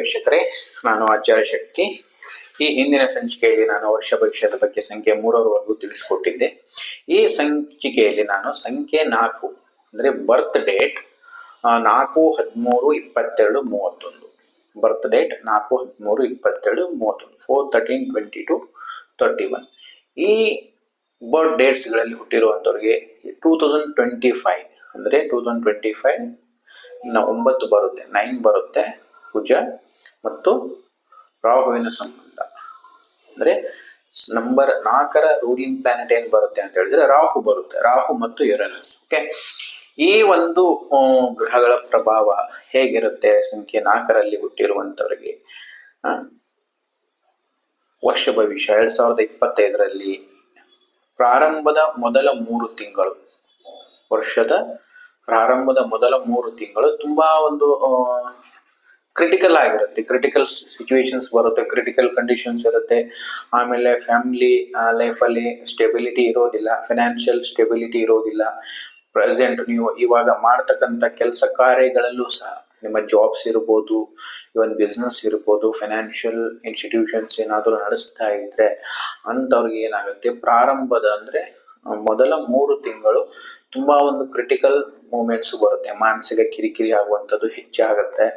ವೀಕ್ಷಕರೇ, ನಾನು ಆಚಾರ್ಯ ಶಕ್ತಿ. ಈ ಹಿಂದಿನ ಸಂಚಿಕೆಯಲ್ಲಿ ನಾನು ವರ್ಷ ಭವಿಷ್ಯದ ಬಗ್ಗೆ ಸಂಖ್ಯೆ 3ರವರೆಗೂ ತಿಳಿಸಿಕೊಟ್ಟಿದ್ದೆ. ಈ ಸಂಚಿಕೆಯಲ್ಲಿ ನಾನು ಸಂಖ್ಯೆ 4 ಅಂದರೆ ಬರ್ತ್ ಡೇಟ್ 4-13-22-31, ಬರ್ತ್ ಡೇಟ್ 4-13-22-31, 4-13-22-31 ಈ ಬರ್ತ್ ಡೇಟ್ಸ್ಗಳಲ್ಲಿ ಹುಟ್ಟಿರುವಂಥವ್ರಿಗೆ 2025 ಅಂದರೆ 2025 9 ಬರುತ್ತೆ, 9 ಬರುತ್ತೆ. ಕುಜ ಮತ್ತು ರಾಹುವಿನ ಸಂಬಂಧ ಅಂದರೆ ನಂಬರ್ 4ರ ರೂಲಿಂಗ್ ಪ್ಲಾನೆಟ್ ಏನು ಬರುತ್ತೆ ಅಂತ ಹೇಳಿದ್ರೆ ರಾಹು ಬರುತ್ತೆ, ರಾಹು ಮತ್ತು ಯುರೇನಸ್. ಓಕೆ, ಈ ಒಂದು ಗ್ರಹಗಳ ಪ್ರಭಾವ ಹೇಗಿರುತ್ತೆ ಸಂಖ್ಯೆ 4ರಲ್ಲಿ ಹುಟ್ಟಿರುವಂಥವ್ರಿಗೆ? ವರ್ಷ ಭವಿಷ್ಯ 2025ರಲ್ಲಿ ಪ್ರಾರಂಭದ ಮೊದಲ 3 ತಿಂಗಳು, ವರ್ಷದ ಪ್ರಾರಂಭದ ಮೊದಲ 3 ತಿಂಗಳು ತುಂಬಾ ಒಂದು ಕ್ರಿಟಿಕಲ್ ಆಗಿರುತ್ತೆ. ಕ್ರಿಟಿಕಲ್ ಸಿಚುವೇಶನ್ಸ್ ಬರುತ್ತೆ, ಕ್ರಿಟಿಕಲ್ ಕಂಡೀಷನ್ಸ್ ಇರುತ್ತೆ. ಆಮೇಲೆ ಫ್ಯಾಮಿಲಿ ಲೈಫಲ್ಲಿ ಸ್ಟೆಬಿಲಿಟಿ ಇರೋದಿಲ್ಲ, ಫೈನಾನ್ಷಿಯಲ್ ಸ್ಟೆಬಿಲಿಟಿ ಇರೋದಿಲ್ಲ. ಪ್ರೆಸೆಂಟ್ ನೀವು ಇವಾಗ ಮಾಡ್ತಕ್ಕಂಥ ಕೆಲಸ ಕಾರ್ಯಗಳಲ್ಲೂ ಸಹ ನಿಮ್ಮ ಜಾಬ್ಸ್ ಇರ್ಬೋದು, ಇವನ್ ಬಿಸ್ನೆಸ್ ಇರ್ಬೋದು, ಫೈನಾನ್ಷಿಯಲ್ ಇನ್ಸ್ಟಿಟ್ಯೂಷನ್ಸ್ ಏನಾದರೂ ನಡೆಸ್ತಾ ಇದ್ರೆ ಅಂಥವ್ರಿಗೆ ಏನಾಗುತ್ತೆ, ಪ್ರಾರಂಭದ ಅಂದರೆ ಮೊದಲ 3 ತಿಂಗಳು ತುಂಬಾ ಒಂದು ಕ್ರಿಟಿಕಲ್ ಮೂಮೆಂಟ್ಸ್ ಬರುತ್ತೆ. ಮಾನಸಿಕ ಕಿರಿಕಿರಿ ಆಗುವಂಥದ್ದು ಹೆಚ್ಚಾಗುತ್ತೆ.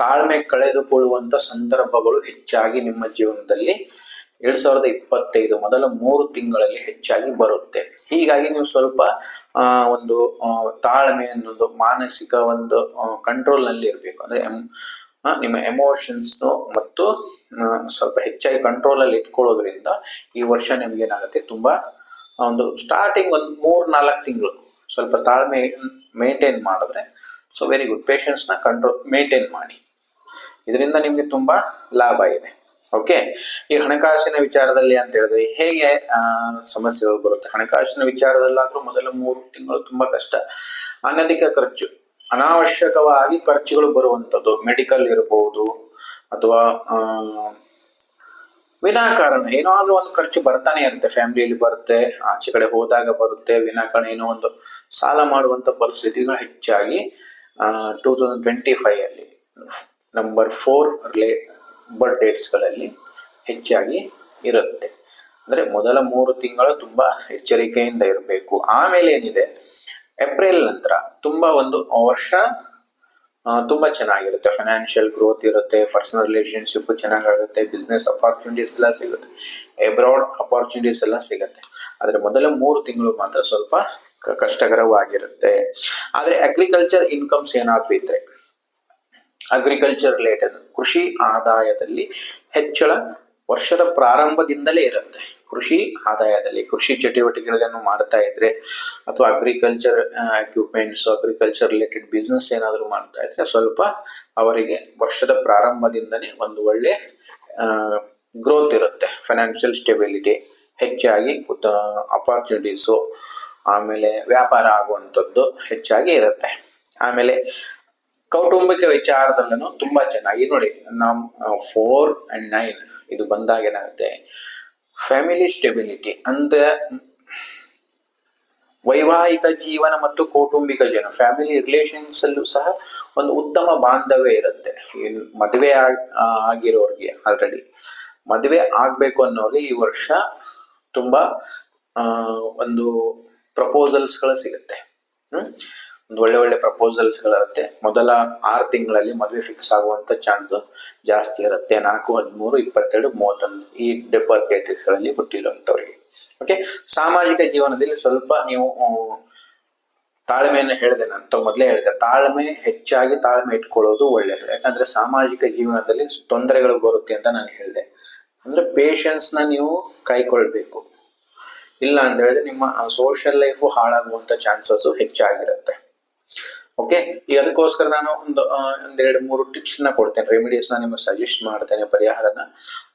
ತಾಳ್ಮೆ ಕಳೆದುಕೊಳ್ಳುವಂತ ಸಂದರ್ಭಗಳು ಹೆಚ್ಚಾಗಿ ನಿಮ್ಮ ಜೀವನದಲ್ಲಿ 2025 ಮೊದಲ 3 ತಿಂಗಳಲ್ಲಿ ಹೆಚ್ಚಾಗಿ ಬರುತ್ತೆ. ಹೀಗಾಗಿ ನೀವು ಸ್ವಲ್ಪ ಒಂದು ತಾಳ್ಮೆ ಅನ್ನೋದು, ಮಾನಸಿಕ ಒಂದು ಕಂಟ್ರೋಲ್ ನಲ್ಲಿ ಇರಬೇಕು. ಅಂದ್ರೆ ನಿಮ್ಮ ಎಮೋಷನ್ಸ್ ಮತ್ತು ಸ್ವಲ್ಪ ಹೆಚ್ಚಾಗಿ ಕಂಟ್ರೋಲ್ ಅಲ್ಲಿ ಇಟ್ಕೊಳ್ಳೋದ್ರಿಂದ ಈ ವರ್ಷ ನಿಮ್ಗೆ ಏನಾಗುತ್ತೆ, ತುಂಬಾ ಒಂದು ಸ್ಟಾರ್ಟಿಂಗ್ ಒಂದು 3-4 ತಿಂಗಳು ಸ್ವಲ್ಪ ತಾಳ್ಮೆ ಮೇಂಟೈನ್ ಮಾಡಿದ್ರೆ ಸೊ ವೆರಿ ಗುಡ್. ಪೇಷನ್ಸ್ ನ ಕಂಟ್ರೋಲ್ ಮೇಂಟೈನ್ ಮಾಡಿ, ಇದರಿಂದ ನಿಮ್ಗೆ ತುಂಬಾ ಲಾಭ ಇದೆ. ಓಕೆ, ಈ ಹಣಕಾಸಿನ ವಿಚಾರದಲ್ಲಿ ಅಂತ ಹೇಳಿದ್ರೆ ಹೇಗೆ ಸಮಸ್ಯೆಗಳು ಬರುತ್ತೆ? ಹಣಕಾಸಿನ ವಿಚಾರದಲ್ಲಾದ್ರೂ ಮೊದಲ 3 ತಿಂಗಳು ತುಂಬಾ ಕಷ್ಟ. ಅನಧಿಕ ಖರ್ಚು, ಅನಾವಶ್ಯಕವಾಗಿ ಖರ್ಚುಗಳು ಬರುವಂಥದ್ದು, ಮೆಡಿಕಲ್ ಇರಬಹುದು ಅಥವಾ ವಿನಾಕಾರಣ ಏನಾದ್ರೂ ಒಂದು ಖರ್ಚು ಬರ್ತಾನೆ ಇರುತ್ತೆ. ಫ್ಯಾಮಿಲಿಯಲ್ಲಿ ಬರುತ್ತೆ, ಆಚೆ ಕಡೆ ಹೋದಾಗ ಬರುತ್ತೆ, ವಿನಾಕಾರಣ ಏನೋ ಒಂದು ಸಾಲ ಮಾಡುವಂತ ಪರಿಸ್ಥಿತಿಗಳು ಹೆಚ್ಚಾಗಿ 2025 ಅಲ್ಲಿ ನಂಬರ್ 4 ಬರ್ತ್ ಡೇಟ್ಸ್ಗಳಲ್ಲಿ ಹೆಚ್ಚಾಗಿ ಇರುತ್ತೆ. ಅಂದ್ರೆ ಮೊದಲ 3 ತಿಂಗಳು ತುಂಬಾ ಎಚ್ಚರಿಕೆಯಿಂದ ಇರಬೇಕು. ಆಮೇಲೆ ಏನಿದೆ, ಏಪ್ರಿಲ್ ನಂತರ ತುಂಬಾ ಒಂದು ವರ್ಷ ತುಂಬಾ ಚೆನ್ನಾಗಿರುತ್ತೆ. ಫೈನಾನ್ಷಿಯಲ್ ಗ್ರೋತ್ ಇರುತ್ತೆ, ಪರ್ಸನಲ್ ರಿಲೇಶನ್ಶಿಪ್ ಚೆನ್ನಾಗಾಗುತ್ತೆ, ಬಿಸ್ನೆಸ್ ಅಪಾರ್ಚುನಿಟೀಸ್ ಎಲ್ಲ ಸಿಗುತ್ತೆ, ಅಬ್ರಾಡ್ ಅಪಾರ್ಚುನಿಟೀಸ್ ಎಲ್ಲ ಸಿಗುತ್ತೆ. ಆದ್ರೆ ಮೊದಲ 3 ತಿಂಗಳು ಮಾತ್ರ ಸ್ವಲ್ಪ ಕಷ್ಟಕರವಾಗಿರುತ್ತೆ. ಆದ್ರೆ ಅಗ್ರಿಕಲ್ಚರ್ ಇನ್ಕಮ್ಸ್ ಏನಾದ್ರೂ ಇದ್ರೆ, ಅಗ್ರಿಕಲ್ಚರ್ ರಿಲೇಟೆಡ್ ಕೃಷಿ ಆದಾಯದಲ್ಲಿ ಹೆಚ್ಚಳ ವರ್ಷದ ಪ್ರಾರಂಭದಿಂದಲೇ ಇರುತ್ತೆ. ಕೃಷಿ ಆದಾಯದಲ್ಲಿ ಕೃಷಿ ಚಟುವಟಿಕೆಗಳನ್ನು ಮಾಡ್ತಾ ಇದ್ರೆ ಅಥವಾ agriculture equipments, agriculture related business ಏನಾದರೂ ಮಾಡ್ತಾ ಇದ್ರೆ ಸ್ವಲ್ಪ ಅವರಿಗೆ ವರ್ಷದ ಪ್ರಾರಂಭದಿಂದನೇ ಒಂದು ಒಳ್ಳೆ ಗ್ರೋತ್ ಇರುತ್ತೆ. ಫೈನಾನ್ಷಿಯಲ್ ಸ್ಟೆಬಿಲಿಟಿ ಹೆಚ್ಚಾಗಿ, ಅಪಾರ್ಚುನಿಟೀಸು, ಆಮೇಲೆ ವ್ಯಾಪಾರ ಆಗುವಂಥದ್ದು ಹೆಚ್ಚಾಗಿ ಇರುತ್ತೆ. ಆಮೇಲೆ ಕೌಟುಂಬಿಕ ವಿಚಾರದಲ್ಲೂ ತುಂಬಾ ಚೆನ್ನಾಗಿ ನೋಡಿ, ನಮ್ 4 and 9 ಇದು ಬಂದಾಗ ಏನಾಗುತ್ತೆ, ಫ್ಯಾಮಿಲಿ ಸ್ಟೆಬಿಲಿಟಿ ಅಂದ್ರೆ ವೈವಾಹಿಕ ಜೀವನ ಮತ್ತು ಕೌಟುಂಬಿಕ ಜೀವನ, ಫ್ಯಾಮಿಲಿ ರಿಲೇಷನ್ಸ್ ಅಲ್ಲೂ ಸಹ ಒಂದು ಉತ್ತಮ ಬಾಂಧವ್ಯ ಇರುತ್ತೆ. ಮದುವೆ ಆಗಿರೋರಿಗೆ, ಆಲ್ರೆಡಿ ಮದುವೆ ಆಗ್ಬೇಕು ಅನ್ನೋರಿಗೆ ಈ ವರ್ಷ ತುಂಬಾ ಒಂದು ಪ್ರಪೋಸಲ್ಸ್ಗಳು ಸಿಗುತ್ತೆ. ಒಂದು ಒಳ್ಳೆ ಪ್ರಪೋಸಲ್ಸ್ ಗಳಿರುತ್ತೆ. ಮೊದಲ 6 ತಿಂಗಳಲ್ಲಿ ಮದುವೆ ಫಿಕ್ಸ್ ಆಗುವಂತ ಚಾನ್ಸ್ ಜಾಸ್ತಿ ಇರುತ್ತೆ. 4-13-22-31 ಈ ಬರ್ತ್ ಡೇಟ್ಗಳಲ್ಲಿ ಹುಟ್ಟಿರುವಂತವರಿಗೆ. ಓಕೆ, ಸಾಮಾಜಿಕ ಜೀವನದಲ್ಲಿ ಸ್ವಲ್ಪ ನೀವು ತಾಳ್ಮೆಯನ್ನು ಹೇಳಿದೆ, ನಾನು ಮೊದಲೇ ಹೇಳಿದೆ, ಹೆಚ್ಚಾಗಿ ತಾಳ್ಮೆ ಇಟ್ಕೊಳ್ಳೋದು ಒಳ್ಳೆಯದು. ಯಾಕಂದ್ರೆ ಸಾಮಾಜಿಕ ಜೀವನದಲ್ಲಿ ತೊಂದರೆಗಳು ಬರುತ್ತೆ ಅಂತ ನಾನು ಹೇಳಿದೆ. ಅಂದ್ರೆ ಪೇಷನ್ಸ್ ನ ನೀವು ಕಾಯ್ಕೊಳ್ಬೇಕು. ಇಲ್ಲ ಅಂತ ಹೇಳಿದ್ರೆ ನಿಮ್ಮ ಸೋಷಿಯಲ್ ಲೈಫ್ ಹಾಳಾಗುವಂತ ಚಾನ್ಸಸ್ ಹೆಚ್ಚಾಗಿರುತ್ತೆ. ಓಕೆ, ಈಗ ಅದಕ್ಕೋಸ್ಕರ ನಾನು ಒಂದು 2-3 ಟಿಪ್ಸ್ ನ ಕೊಡ್ತೇನೆ, ರೆಮಿಡೀಸ್ ನ ನಿಮಗೆ ಸಜೆಸ್ಟ್ ಮಾಡ್ತೇನೆ, ಪರಿಹಾರನ.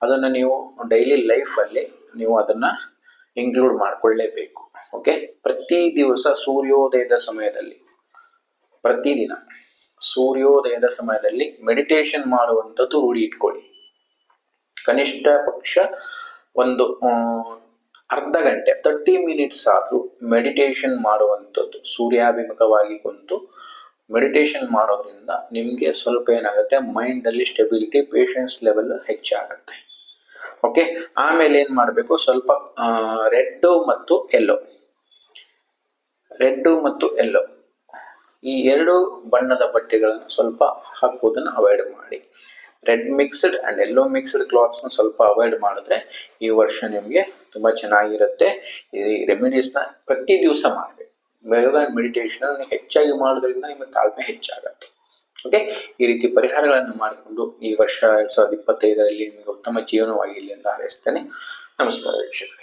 ಅದನ್ನ ನೀವು ಡೈಲಿ ಲೈಫ್ ಅಲ್ಲಿ ನೀವು ಅದನ್ನ ಇನ್ಕ್ಲೂಡ್ ಮಾಡ್ಕೊಳ್ಳೇಬೇಕು. ಓಕೆ, ಪ್ರತಿ ದಿವಸ ಸೂರ್ಯೋದಯದ ಸಮಯದಲ್ಲಿ, ಪ್ರತಿದಿನ ಸೂರ್ಯೋದಯದ ಸಮಯದಲ್ಲಿ ಮೆಡಿಟೇಷನ್ ಮಾಡುವಂಥದ್ದು ರೂಢಿ ಇಟ್ಕೊಳ್ಳಿ. ಕನಿಷ್ಠ ಪಕ್ಷ ಒಂದು ಅರ್ಧ ಗಂಟೆ 30 ಮಿನಿಟ್ಸ್ ಆದ್ರೂ ಮೆಡಿಟೇಷನ್ ಮಾಡುವಂಥದ್ದು, ಸೂರ್ಯಾಭಿಮುಖವಾಗಿ ಕುಂತು ಮೆಡಿಟೇಷನ್ ಮಾಡೋದ್ರಿಂದ ನಿಮಗೆ ಸ್ವಲ್ಪ ಏನಾಗುತ್ತೆ, ಮೈಂಡಲ್ಲಿ ಸ್ಟೆಬಿಲಿಟಿ, ಪೇಷನ್ಸ್ ಲೆವೆಲ್ ಹೆಚ್ಚಾಗುತ್ತೆ. ಓಕೆ, ಆಮೇಲೆ ಏನು ಮಾಡಬೇಕು, ಸ್ವಲ್ಪ ರೆಡ್ಡು ಮತ್ತು ಎಲ್ಲೋ ಈ ಎರಡು ಬಣ್ಣದ ಬಟ್ಟೆಗಳನ್ನು ಸ್ವಲ್ಪ ಹಾಕುವುದನ್ನು ಅವಾಯ್ಡ್ ಮಾಡಿ. Red mixed and yellow mixed ಕ್ಲಾತ್ಸ್ನ ಸ್ವಲ್ಪ ಅವಾಯ್ಡ್ ಮಾಡಿದ್ರೆ ಈ ವರ್ಷ ನಿಮಗೆ ತುಂಬ ಚೆನ್ನಾಗಿರುತ್ತೆ. ಈ ರೆಮಿಡೀಸ್ನ ಪ್ರತಿ ದಿವಸ ಮಾಡಬೇಕು. ಯೋಗ ಅಂಡ್ ಮೆಡಿಟೇಷನ್ ಹೆಚ್ಚಾಗಿ ಮಾಡೋದ್ರಿಂದ ನಿಮ್ಮ ತಾಳ್ಮೆ ಹೆಚ್ಚಾಗುತ್ತೆ. ಓಕೆ, ಈ ರೀತಿ ಪರಿಹಾರಗಳನ್ನು ಮಾಡಿಕೊಂಡು ಈ ವರ್ಷ 2025ರಲ್ಲಿ ನಿಮಗೆ ಉತ್ತಮ ಜೀವನವಾಗಿರಲಿ ಅಂತ ಹಾರೈಸ್ತೇನೆ. ನಮಸ್ಕಾರ ವೀಕ್ಷಕರೇ.